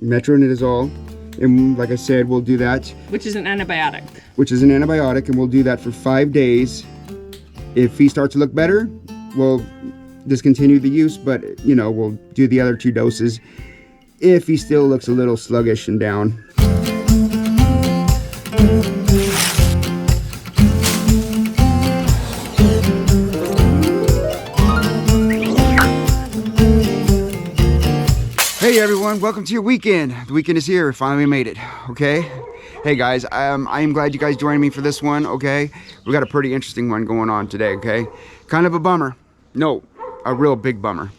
metronidazole, and like I said, we'll do that. Which is an antibiotic. Which is an antibiotic, and we'll do that for 5 days. If he starts to look better, we'll discontinue the use, but you know, we'll do the other 2 doses if he still looks a little sluggish and down. Hey everyone, welcome to your weekend. The weekend is here. Finally we made it. Okay. Hey guys, I am glad you guys joined me for this one. Okay, we got a pretty interesting one going on today. Okay, kind of a bummer. No, a real big bummer.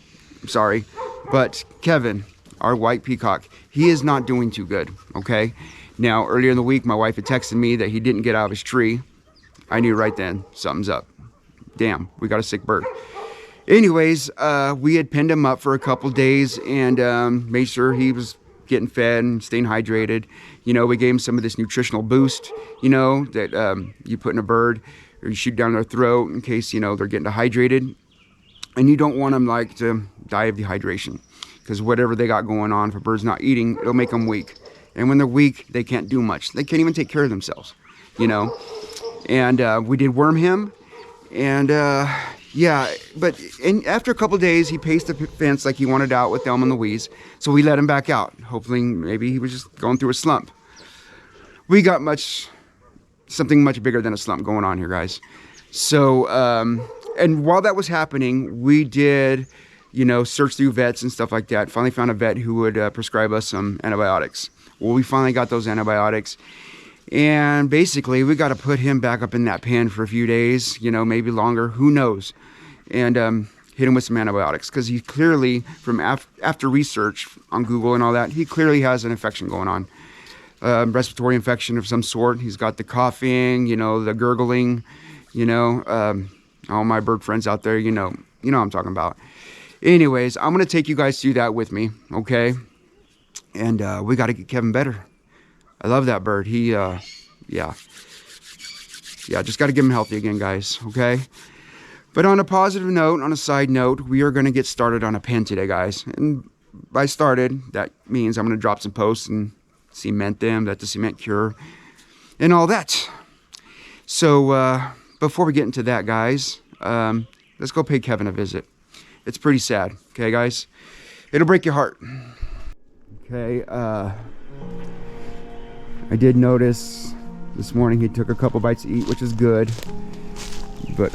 I'm sorry, but Kevin, our white peacock, he is not doing too good. Okay, now earlier in the week, my wife had texted me that he didn't get out of his tree. I knew right then something's up. Damn, we got a sick bird. Anyways, we had pinned him up for a couple days and made sure he was getting fed and staying hydrated. You know, we gave him some of this nutritional boost, you know, that you put in a bird or you shoot down their throat in case, you know, they're getting dehydrated. And you don't want them like to die of dehydration, because whatever they got going on, if a bird's not eating, it'll make them weak. And when they're weak, they can't do much. They can't even take care of themselves, you know. And we did worm him, and yeah, but after a couple days, he paced the fence like he wanted out with Thelma and Louise, so we let him back out. Hopefully, maybe he was just going through a slump. We got something much bigger than a slump going on here, guys. So, and while that was happening, we did, you know, search through vets and stuff like that. Finally found a vet who would prescribe us some antibiotics. Well, we finally got those antibiotics. And basically, we got to put him back up in that pen for a few days, you know, maybe longer, who knows, and hit him with some antibiotics, because he clearly, from after research on Google and all that, he clearly has an infection going on, respiratory infection of some sort. He's got the coughing, you know, the gurgling, you know, all my bird friends out there, you know what I'm talking about. Anyways, I'm going to take you guys through that with me, okay? And we got to get Kevin better. I love that bird. He, yeah, just got to get him healthy again, guys, okay? But on a positive note, on a side note, we are going to get started on a pen today, guys. And by started, that means I'm going to drop some posts and cement them, let the cement cure, and all that. So, before we get into that, guys, let's go pay Kevin a visit. It's pretty sad, okay, guys? It'll break your heart. Okay, I did notice this morning he took a couple bites to eat, which is good. But,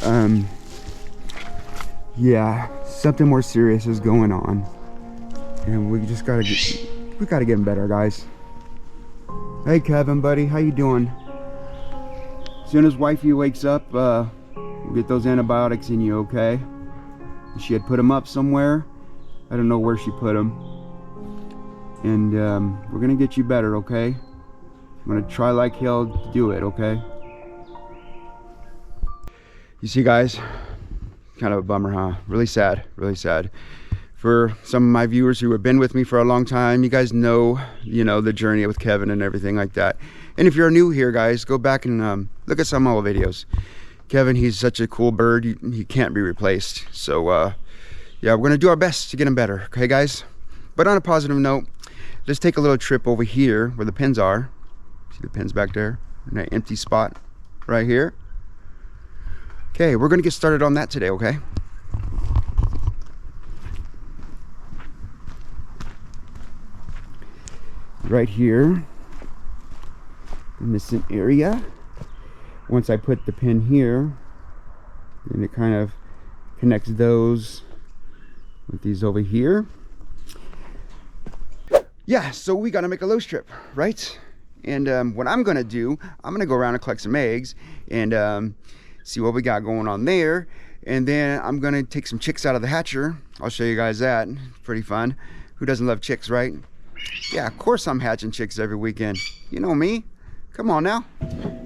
yeah, something more serious is going on. And we just gotta get him better, guys. Hey, Kevin, buddy, how you doing? As soon as wifey wakes up, we'll get those antibiotics in you, okay? She had put them up somewhere. I don't know where she put them. And, we're gonna get you better, okay? I'm gonna try like hell to do it, okay? You see, guys, kind of a bummer, huh? Really sad, really sad. For some of my viewers who have been with me for a long time, you guys know, you know, the journey with Kevin and everything like that. And if you're new here, guys, go back and look at some old videos. Kevin, he's such a cool bird, he can't be replaced. So, yeah, we're gonna do our best to get him better, okay, guys? But on a positive note, let's take a little trip over here where the pens are. See the pens back there in that empty spot right here. Okay, we're gonna get started on that today, okay? Right here in this area. Once I put the pin here, then it kind of connects those with these over here. Yeah, so we gotta make a low strip, right? And what I'm gonna do, I'm gonna go around and collect some eggs and see what we got going on there. And then I'm gonna take some chicks out of the hatcher. I'll show you guys that. Pretty fun. Who doesn't love chicks, right? Yeah, of course I'm hatching chicks every weekend. You know me. Come on now.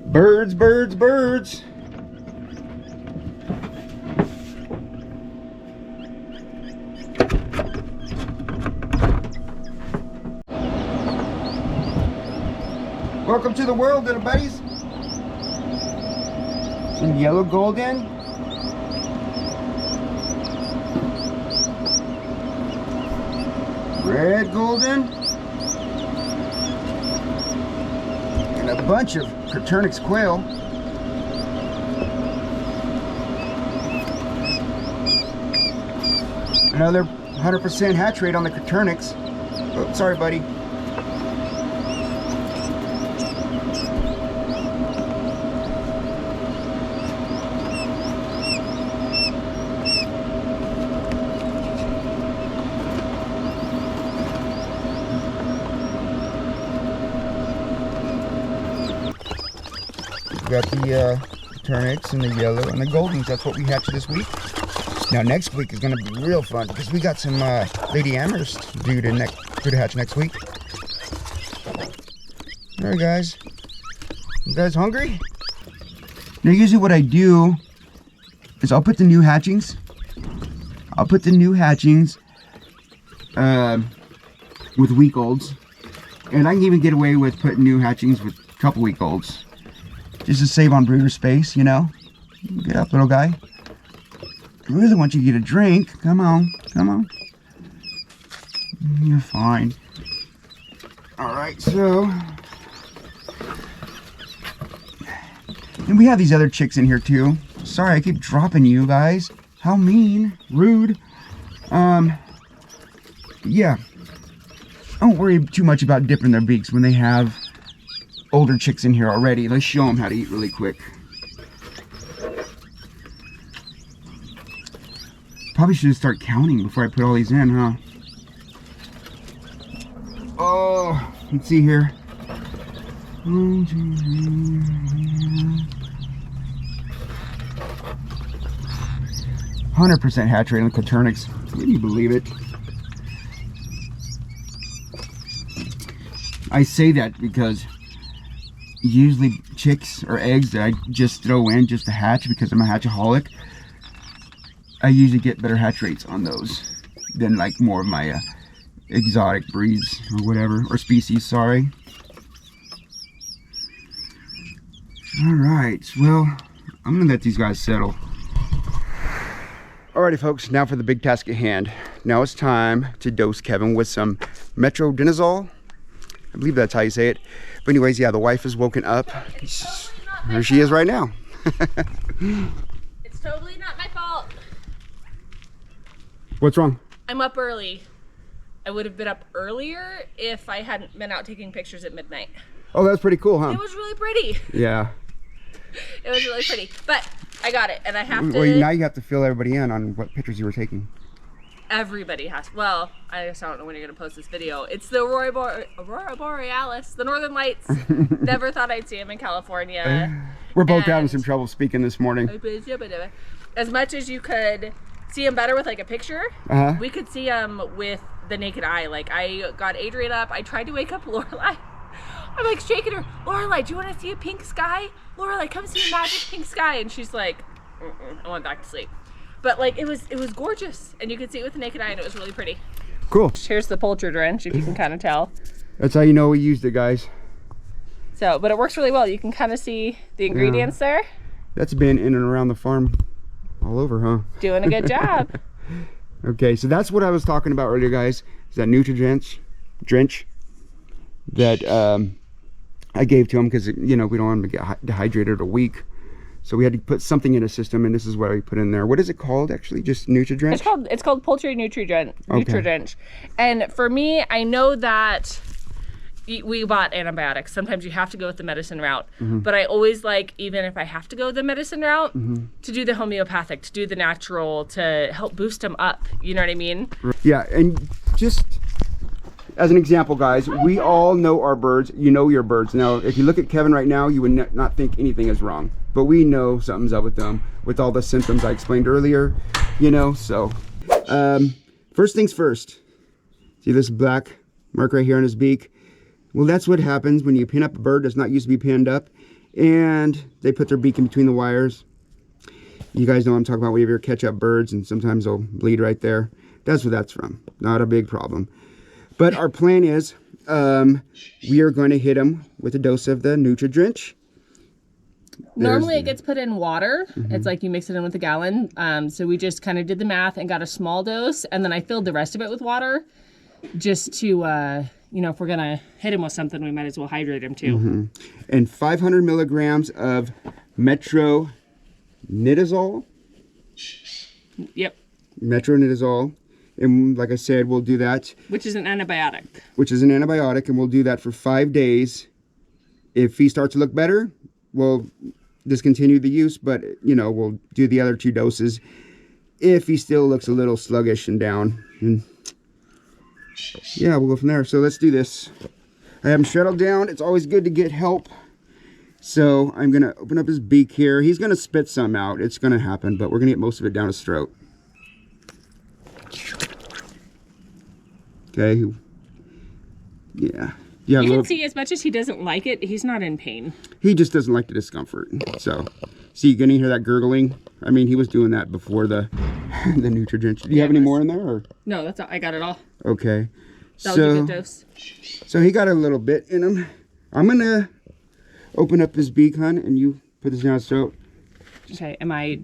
Birds, birds, birds. Welcome to the world, little buddies. Some yellow golden. Red golden. bunch of Coturnix quail. Another 100% hatch rate on the Coturnix. Oh, sorry, buddy. We got the Coturnix and the yellow and the Goldens. That's what we hatched this week. Now next week is going to be real fun because we got some Lady Amherst due to hatch next week. All right, guys. You guys hungry? Now usually what I do is I'll put the new hatchings. With week olds, and I can even get away with putting new hatchings with a couple week olds, just to save on brooder space, you know. Get up, little guy. I really want you to get a drink. Come on, come on. You're fine. All right, so. And we have these other chicks in here too. Sorry, I keep dropping you guys. How mean, rude. Yeah. Don't worry too much about dipping their beaks when they have older chicks in here already. Let's show them how to eat really quick. Probably should start counting before I put all these in, huh? Oh, let's see here. 100% hatch rate on the Coturnix. Can you believe it? I say that because usually chicks or eggs that I just throw in just to hatch because I'm a hatchaholic, I usually get better hatch rates on those than like more of my exotic breeds or whatever, or species, sorry. All right, well, I'm gonna let these guys settle. Alrighty folks, now for the big task at hand. Now it's time to dose Kevin with some metronidazole. I believe that's how you say it. But anyways, yeah, the wife is woken up. Here she is right now. It's totally not my fault. What's wrong? I'm up early. I would have been up earlier if I hadn't been out taking pictures at midnight. Oh, that's pretty cool, huh? It was really pretty. Yeah. It was really pretty. But I got it, and I have to... Well, now you have to fill everybody in on what pictures you were taking. Everybody has... Well, I just don't know when you're going to post this video. It's the Aurora Borealis, the Northern Lights. Never thought I'd see them in California. We're both having some trouble speaking this morning. As much as you could see them better with like a picture, we could see them with the naked eye. Like, I got Adrian up. I tried to wake up Lorelai. I'm like shaking her. Lorelai, do you want to see a pink sky? Lorelai, come see a magic pink sky. And she's like, I went back to sleep. But like, it was gorgeous, and you could see it with the naked eye, and it was really pretty. Cool. Here's the poultry drench, if you can kind of tell. That's how you know we used it, guys. So, but it works really well. You can kind of see the ingredients there. That's been in and around the farm all over, huh? Doing a good job. Okay, so that's what I was talking about earlier, guys. Is that Nutri-Drench that I gave to him because, you know, we don't want him to get dehydrated a week. So we had to put something in a system, and this is what we put in there. What is it called, actually? Just Nutri-Drench? It's called Poultry Nutri-Drench. Okay. And for me, I know that we bought antibiotics. Sometimes you have to go with the medicine route. But I always like, even if I have to go the medicine route, to do the homeopathic, to do the natural, to help boost them up. You know what I mean? Yeah, and just as an example, guys, we all know our birds. You know your birds. Now, if you look at Kevin right now, you would not think anything is wrong. But we know something's up with them, with all the symptoms I explained earlier, you know, so. First things first. See this black mark right here on his beak? Well, that's what happens when you pin up a bird that's not used to be pinned up, and they put their beak in between the wires. You guys know what I'm talking about. We ever catch up birds, and sometimes they'll bleed right there. That's what that's from. Not a big problem. But our plan is, we are going to hit them with a dose of the Nutri-Drench. Normally it gets put in water. It's like you mix it in with a gallon. So we just kind of did the math and got a small dose, and then I filled the rest of it with water just to you know, if we're gonna hit him with something, we might as well hydrate him too. And 500 milligrams of metronidazole. Yep. Metronidazole. And like I said, we'll do that. Which is an antibiotic. And we'll do that for 5 days. If he starts to look better, we'll discontinue the use, but, you know, we'll do the other 2 doses if he still looks a little sluggish and down. And yeah, we'll go from there. So let's do this. I have him shuttled down. It's always good to get help. So I'm going to open up his beak here. He's going to spit some out. It's going to happen, but we're going to get most of it down his throat. Okay. Yeah. Yeah. You can see, as much as he doesn't like it, he's not in pain. He just doesn't like the discomfort. So, see, you gonna hear that gurgling? I mean, he was doing that before the the Nutrigen. Do you have any more in there? Or? No, that's all. I got it all. Okay. That was a good dose. So he got a little bit in him. I'm gonna open up his beak, hun, and you put this down his throat. Okay. Am I?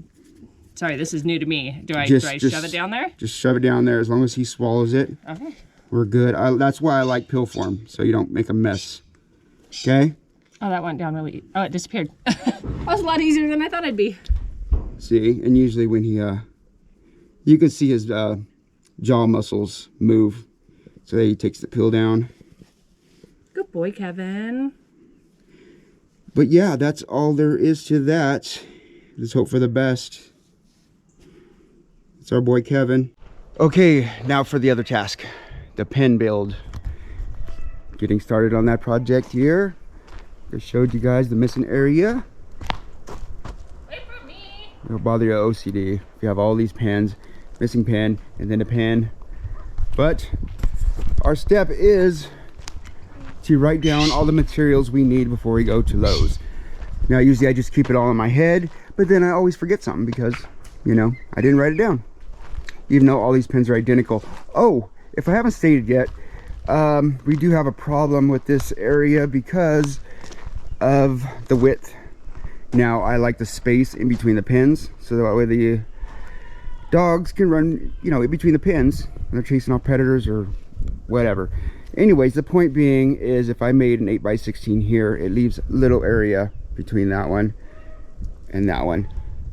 Sorry, this is new to me. Do I shove it down there? Just shove it down there. As long as he swallows it, okay. We're good. That's why I like pill form, so you don't make a mess. Okay? Oh, that went down really. Oh, it disappeared. That was a lot easier than I thought it'd be. See, and usually when he, you can see his jaw muscles move. So he takes the pill down. Good boy, Kevin. But yeah, that's all there is to that. Let's hope for the best. It's our boy Kevin. Okay, now for the other task. The pen build. Getting started on that project here. I showed you guys the missing area. Wait for me. It'll bother your OCD if you have all these pens, missing pen, and then a pen. But our step is to write down all the materials we need before we go to Lowe's. Now usually I just keep it all in my head, but then I always forget something because, you know, I didn't write it down. Even though all these pens are identical. Oh, if I haven't stated yet, we do have a problem with this area because of the width. Now I like the space in between the pins, so that way the dogs can run, you know, in between the pins when they're chasing off predators or whatever. Anyways, the point being is if I made an 8x16 here, it leaves little area between that one and that one,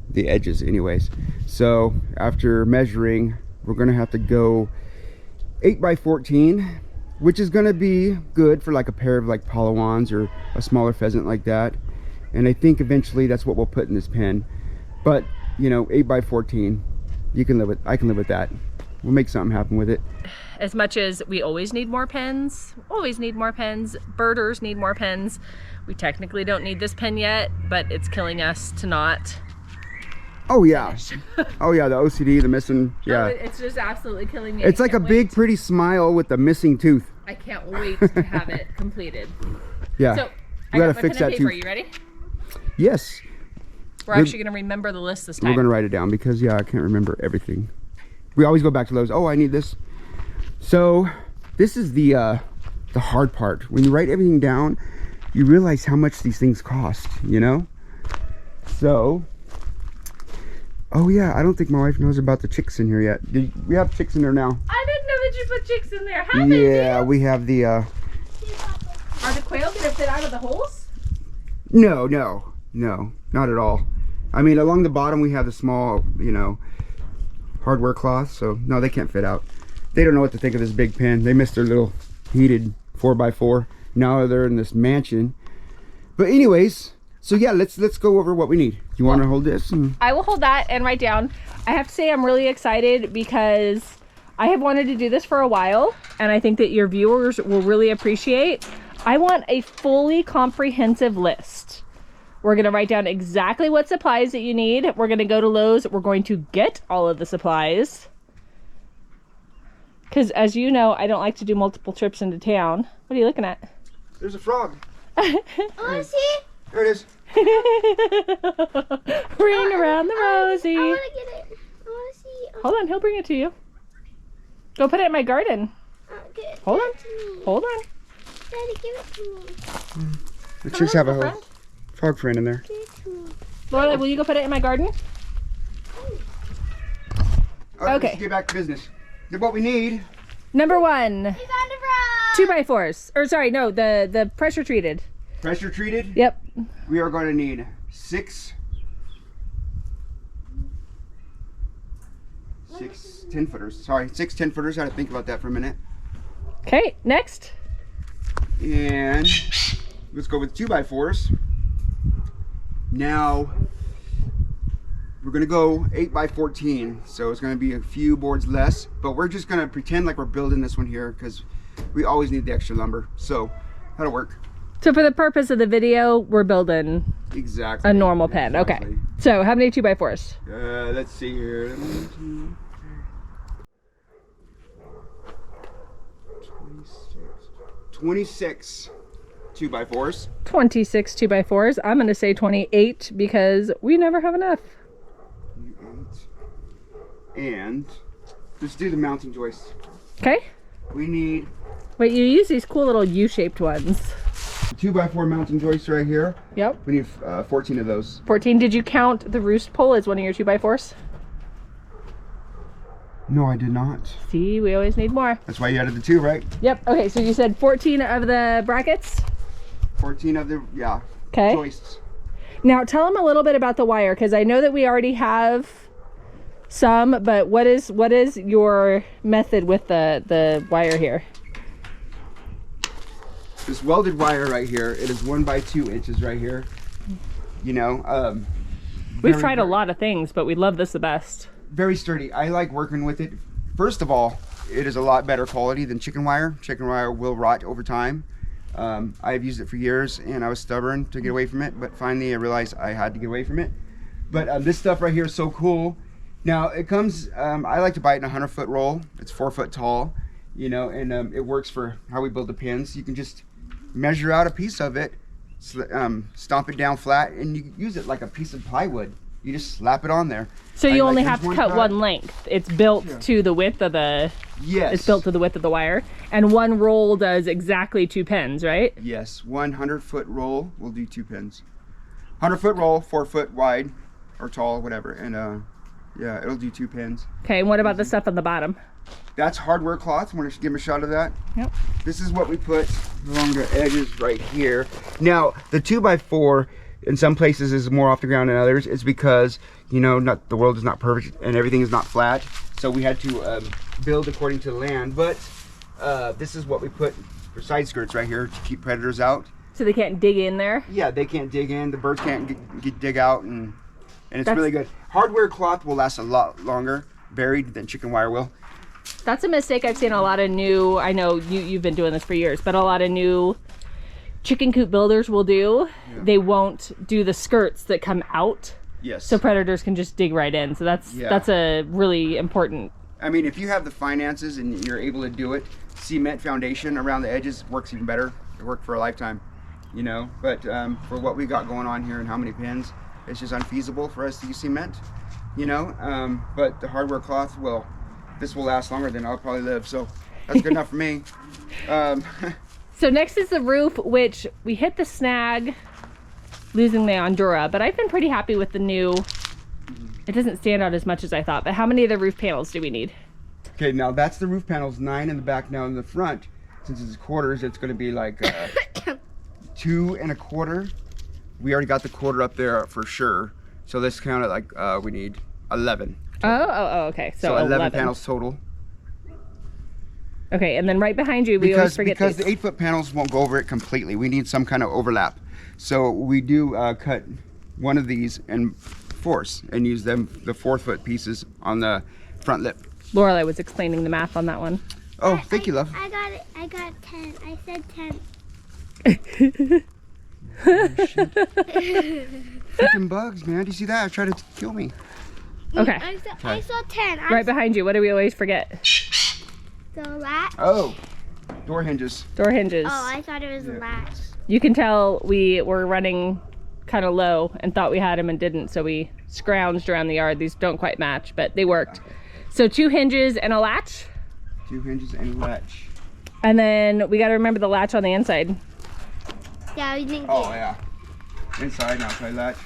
the edges anyways. So after measuring, we're gonna have to go 8x14, which is gonna be good for like a pair of like Palawans or a smaller pheasant like that. And I think eventually that's what we'll put in this pen. But you know, 8x14, you can live with, I can live with that. We'll make something happen with it. As much as we always need more pens, birders need more pens. We technically don't need this pen yet, but it's killing us to not. Oh yeah. Oh yeah, the OCD, the missing, yeah. Oh, it's just absolutely killing me. It's like a big pretty smile with the missing tooth. I can't wait to have it completed. Yeah. So we gotta fix that tooth. Are you ready? Yes. We're actually gonna remember the list this time. We're gonna write it down because yeah, I can't remember everything. We always go back to those. Oh, I need this. So this is the hard part. When you write everything down, you realize how much these things cost, you know? So, oh yeah, I don't think my wife knows about the chicks in here yet. We have chicks in there now. I didn't know that you put chicks in there. How many? Yeah, we have the Are the quail gonna fit out of the holes? No, not at all. I mean, along the bottom we have the small, you know, hardware cloth, so no, they can't fit out. They don't know what to think of this big pen. They missed their little heated 4x4. Now they're in this mansion. But anyways, so yeah, let's go over what we need. You want to hold this? I will hold that and write down. I have to say I'm really excited because I have wanted to do this for a while, and I think that your viewers will really appreciate. I want a fully comprehensive list. We're gonna write down exactly what supplies that you need. We're gonna go to Lowe's. We're going to get all of the supplies. Because as you know, I don't like to do multiple trips into town. What are you looking at? There's a frog. I want to see. There it is. Ring around the rosy. I want to get it. I want to see. Hold on, he'll bring it to you. Go put it in my garden. Okay, Hold on. Hold on. Daddy, give it to me. The chicks have a whole frog friend in there. Give it to me. Lorelai, will you go put it in my garden? All right, Okay. let's get back to business. What we need. Number 1. We found a frog. 2x4s. Or sorry, no, the pressure treated. Pressure treated? Yep. We are going to need 6 10-footers. Sorry, 6 10-footers. I had to think about that for a minute. Okay, next. And let's go with 2x4s. Now we're gonna go 8x14, so it's gonna be a few boards less, but we're just gonna pretend like we're building this one here because we always need the extra lumber, so that'll work. So for the purpose of the video, we're building Exactly a normal pen. exactly. Okay. So how many 2x4s? Let's see here. 26 2x4s. 26 2x4s. I'm gonna say 28 because we never have enough. 28. And let's do the mounting joists. Okay. We need Wait, you use these cool little U-shaped ones. 2x4 mounting joists right here. Yep. We need 14 of those. 14. Did you count the roost pole as one of your 2x4s? No, I did not. See, we always need more. That's why you added the 2, right? Yep. Okay, so you said 14 of the brackets? 14 of the, yeah, Okay. joists. Now tell them a little bit about the wire, because I know that we already have some, but what is your method with the wire here? This welded wire right here, it is 1 by 2 inches right here. You know, We've tried a lot of things, but we love this the best. very sturdy. I like working with it. First of all, it is a lot better quality than chicken wire. Chicken wire will rot over time. I've used it for years and I was stubborn to get away from it, but finally I realized I had to get away from it. But this stuff right here is so cool. Now it comes, I like to buy it in a 100-foot roll. It's 4 foot tall, you know, and it works for how we build the pins. You can just measure out a piece of it, stomp it down flat, and you use it like a piece of plywood. You just slap it on there. So you only like, have to there's cut cut. one length. It's built Yeah. to the width of the. Yes. It's built to the width of the wire, and one roll does exactly 2 pins, right? Yes, 100-foot roll will do 2 pins. 100-foot roll, 4 foot wide or tall, whatever, and yeah, it'll do 2 pins. Okay, and what about the stuff on the bottom? That's hardware cloth. Want to give them a shot of that? Yep. This is what we put along the edges right here. Now, the 2x4 in some places is more off the ground than others. It's because, you know, the world is not perfect and everything is not flat. So we had to build according to the land. But this is what we put for side skirts right here to keep predators out. So they can't dig in there? Yeah, they can't dig in. The birds can't dig out, and it's really good. Hardware cloth will last a lot longer buried than chicken wire will. That's a mistake I've seen a lot of new, I know you've been doing this for years, but a lot of new chicken coop builders will do. Yeah. They won't do the skirts that come out. Yes. So predators can just dig right in. So that's a really important. I mean, if you have the finances and you're able to do it, cement foundation around the edges works even better. It worked for a lifetime, you know. But for what we got going on here and how many pins, it's just unfeasible for us to use cement, you know. But the hardware cloth, well, this will last longer than I'll probably live. So that's good enough for me. So next is the roof, which we hit the snag losing the Ondura, but I've been pretty happy with the new. It doesn't stand out as much as I thought, but how many of the roof panels do we need? Okay, now that's the roof panels, 9 in the back. Now in the front, since it's quarters, it's going to be like 2 1/4. We already got the quarter up there for sure. So let's count it like we need 11. Oh, okay. So 11 panels total. Okay, and then right behind you, we always forget because these. the 8-foot panels won't go over it completely. We need some kind of overlap. So we do cut one of these and force and use them, the 4-foot pieces on the front lip. Lorelai was explaining the math on that one. Oh, thank you, love. I got it. I got 10. I said 10. Freaking bugs, man. Do you see that? I tried to kill me. Okay. I saw 10. Right behind you. What do we always forget? The latch. Oh, door hinges. Door hinges. Oh, I thought it was a latch. You can tell we were running kind of low and thought we had them and didn't, so we scrounged around the yard. These don't quite match, but they worked. So 2 hinges and a latch. 2 hinges and a latch. And then we got to remember the latch on the inside. Yeah, we didn't Oh, yeah. Inside and outside latch.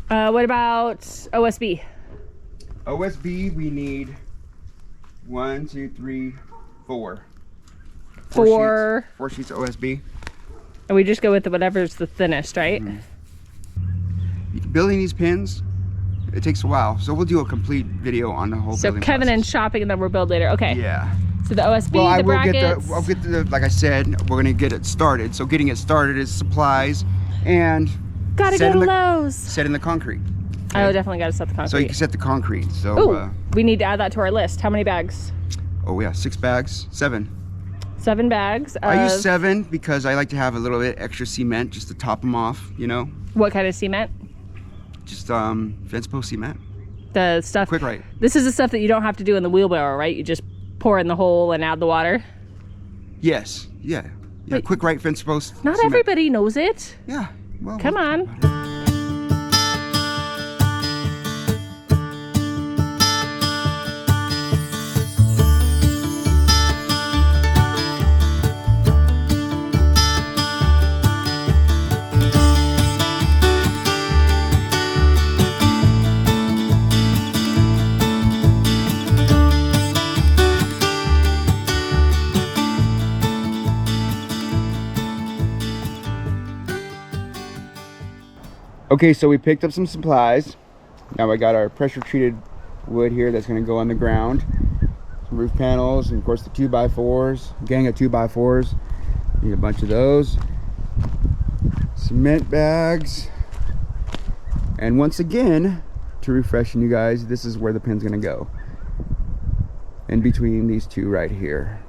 What about OSB? OSB, we need 1, 2, 3, 4. 4 sheets of OSB. And we just go with whatever's the thinnest, right? Building these pins, it takes a while, so we'll do a complete video on the whole. So Kevin and shopping, and then we'll build later. Okay. Yeah. So the OSB, Well, the brackets. I'll get the, like I said, we're gonna get it started. So getting it started is supplies and Gotta go to Lowe's. Setting the concrete. Okay? Oh, definitely gotta set the concrete. So you can set the concrete. So. Ooh, we need to add that to our list. How many bags? Oh yeah, 6 bags, 7. 7 bags. I use 7 because I like to have a little bit extra cement just to top them off. You know. What kind of cement? Just fence post cement. The stuff. Quick Right. This is the stuff that you don't have to do in the wheelbarrow, right? You just pour in the hole and add the water. Yes. Yeah. Yeah. Wait, Quick Right fence post. Not cement. everybody knows it. Yeah. Well. Come on. Okay, so we picked up some supplies. Now I got our pressure treated wood here that's gonna go on the ground. Some roof panels, and of course the 2x4s, gang of 2x4s. Need a bunch of those. Cement bags. And once again, to refreshen you guys, this is where the pin's gonna go. In between these two right here.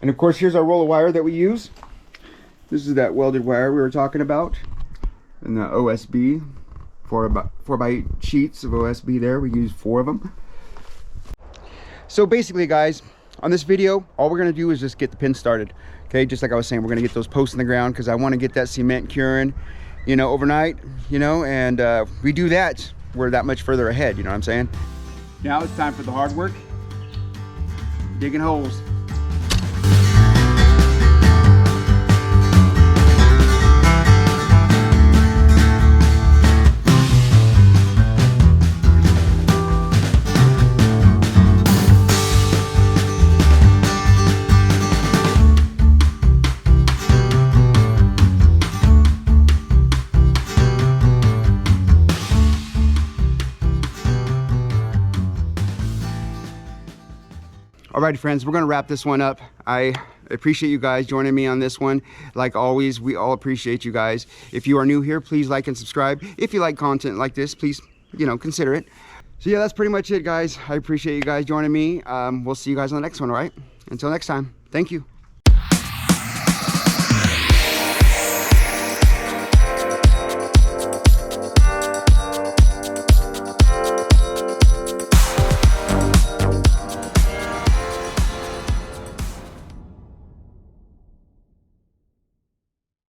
And of course, here's our roll of wire that we use. This is that welded wire we were talking about. And the OSB, 4x8 sheets of OSB there. We use 4 of them. So basically, guys, on this video, all we're gonna do is just get the pin started. Okay, just like I was saying, we're gonna get those posts in the ground because I want to get that cement curing, you know, overnight, you know, and we do that, we're that much further ahead, you know what I'm saying? Now it's time for the hard work, digging holes. Alrighty friends, we're gonna wrap this one up. I appreciate you guys joining me on this one. Like always, we all appreciate you guys. If you are new here, please like and subscribe. If you like content like this, please, you know, consider it. So yeah, that's pretty much it, guys. I appreciate you guys joining me. We'll see you guys on the next one, all right? Until next time, thank you.